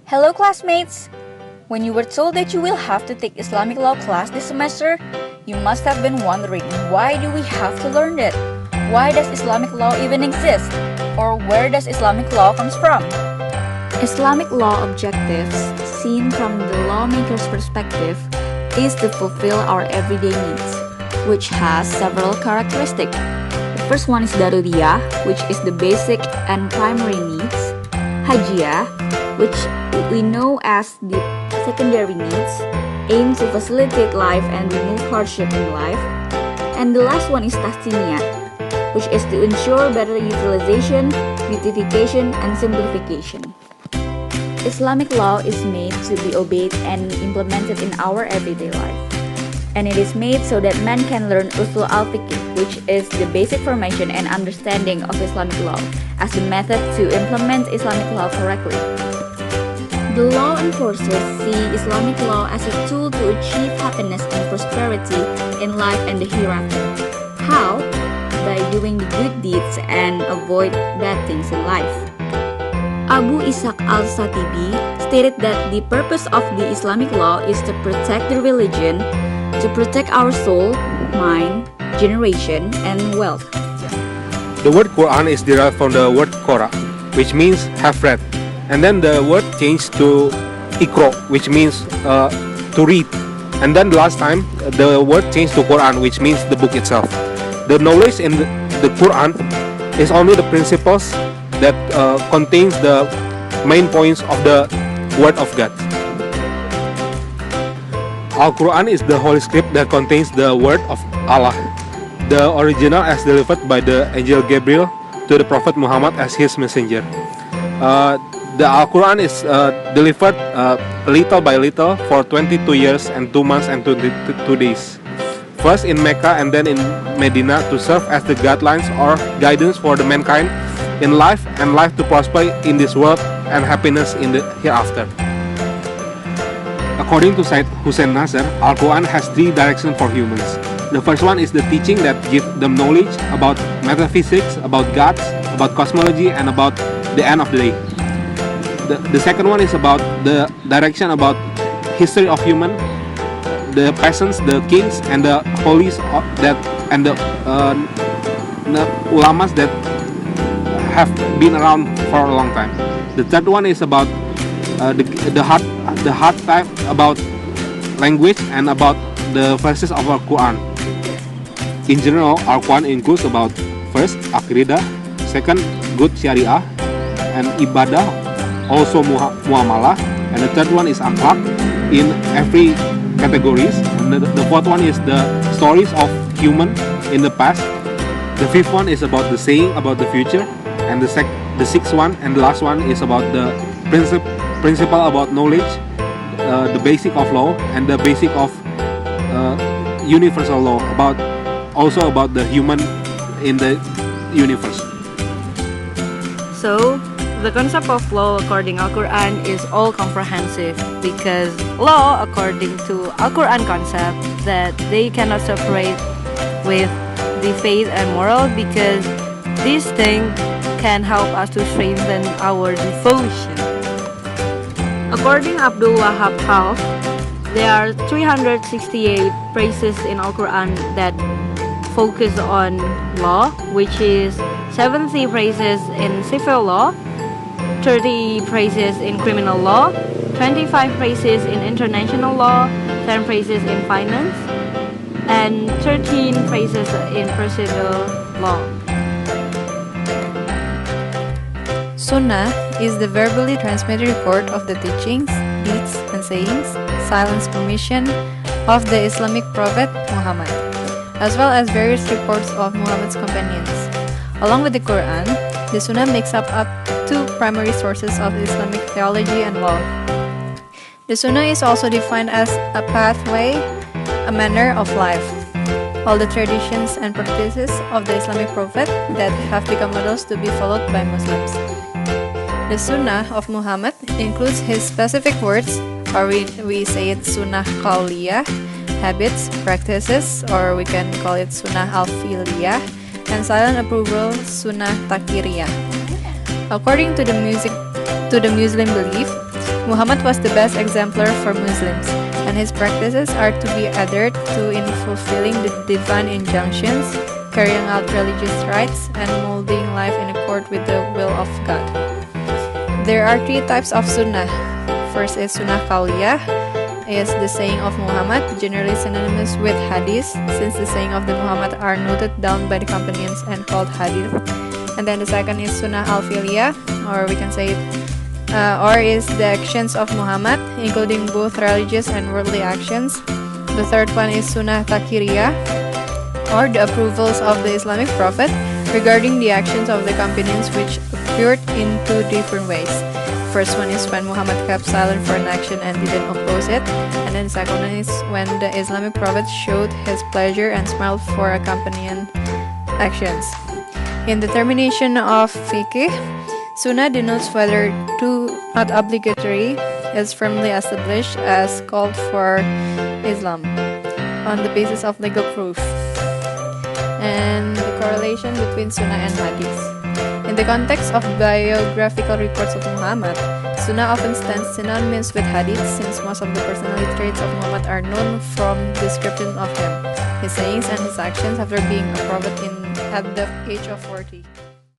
Hello classmates! When you were told that you will have to take Islamic law class this semester, you must have been wondering, why do we have to learn it? Why does Islamic law even exist? Or where does Islamic law comes from? Islamic law objectives, seen from the lawmaker's perspective, is to fulfill our everyday needs, which has several characteristics. The first one is daruriyah, which is the basic and primary needs. Hajiyah, which we know as the secondary needs, aim to facilitate life and remove hardship in life. And the last one is tahsiniyah, which is to ensure better utilization, beautification, and simplification. Islamic law is made to be obeyed and implemented in our everyday life. And it is made so that man can learn usul al-fiqh, which is the basic formation and understanding of Islamic law, as the method to implement Islamic law correctly. The law enforcers see Islamic law as a tool to achieve happiness and prosperity in life and the hereafter. How? By doing the good deeds and avoid bad things in life. Abu Ishaq al-Satibi stated that the purpose of the Islamic law is to protect the religion, to protect our soul, mind, generation, and wealth. The word Quran is derived from the word Qara, which means have read. And then the word changed to Iqra, which means to read. And then the last time, the word changed to Quran, which means the book itself. The knowledge in the Quran is only the principles that contains the main points of the word of God. Al-Quran is the holy script that contains the word of Allah. The original as delivered by the angel Gabriel to the Prophet Muhammad as his messenger. The Al-Quran is delivered little by little for 22 years and 2 months and 2 days. First in Mecca and then in Medina to serve as the guidelines or guidance for the mankind in life and life to prosper in this world and happiness in the hereafter. According to Said Hussein Nasser, Al-Quran has 3 directions for humans. The first one is the teaching that gives them knowledge about metaphysics, about gods, about cosmology, and about the end of the day. The second one is about the direction about history of human, the peasants, the kings, and the holies that and the ulamas that have been around for a long time. The third one is about the hard type about language and about the verses of our Quran. In general, our Quran includes about first aqidah, second good syariah, and ibadah, also muamalah, and the third one is akhlak in every categories, and the fourth one is the stories of human in the past. The fifth one is about the saying about the future, and the sixth one and the last one is about the principle about knowledge, the basic of law, and the basic of universal law, also about the human in the universe. So, the concept of law according Al-Quran is all comprehensive, because law according to Al-Quran concept that they cannot separate with the faith and moral, because this thing can help us to strengthen our devotion. According Abdul Wahab Half, there are 368 phrases in Al-Quran that focus on law, which is 70 phrases in civil law, 30 phrases in criminal law, 25 phrases in international law, 10 phrases in finance, and 13 phrases in procedural law. Sunnah is the verbally transmitted record of the teachings, deeds, and sayings, silence permission of the Islamic Prophet Muhammad, as well as various reports of Muhammad's companions. Along with the Quran, the Sunnah makes up 2 primary sources of Islamic theology and law. The Sunnah is also defined as a pathway, a manner of life. All the traditions and practices of the Islamic Prophet that have become models to be followed by Muslims. The Sunnah of Muhammad includes his specific words, or we say it Sunnah Qauliyah, habits, practices, or we can call it Sunnah al-Fi'liyah, and silent approval, Sunnah Takiriyah. According to the Muslim belief, Muhammad was the best exemplar for Muslims, and his practices are to be adhered to in fulfilling the divine injunctions, carrying out religious rites, and molding life in accord with the will of God. There are three types of sunnah. First is sunnah qawliyah, is the saying of Muhammad, generally synonymous with hadith, since the saying of the Muhammad are noted down by the companions and called hadith. And then the second is sunnah al-fi'liyah, or we can say or is the actions of Muhammad, including both religious and worldly actions. The third one is sunnah takiriyah, or the approvals of the Islamic prophet regarding the actions of the companions, which appeared in two different ways. First one is when Muhammad kept silent for an action and didn't oppose it, and then the second one is when the Islamic prophet showed his pleasure and smiled for accompanying actions. In the termination of fiqh, sunnah denotes whether to not obligatory is firmly established as called for Islam on the basis of legal proof. And the correlation between sunnah and hadith. In the context of biographical reports of Muhammad, sunnah often stands synonymous with hadith, since most of the personality traits of Muhammad are known from description of him, his sayings and his actions after being a prophet at the age of 40.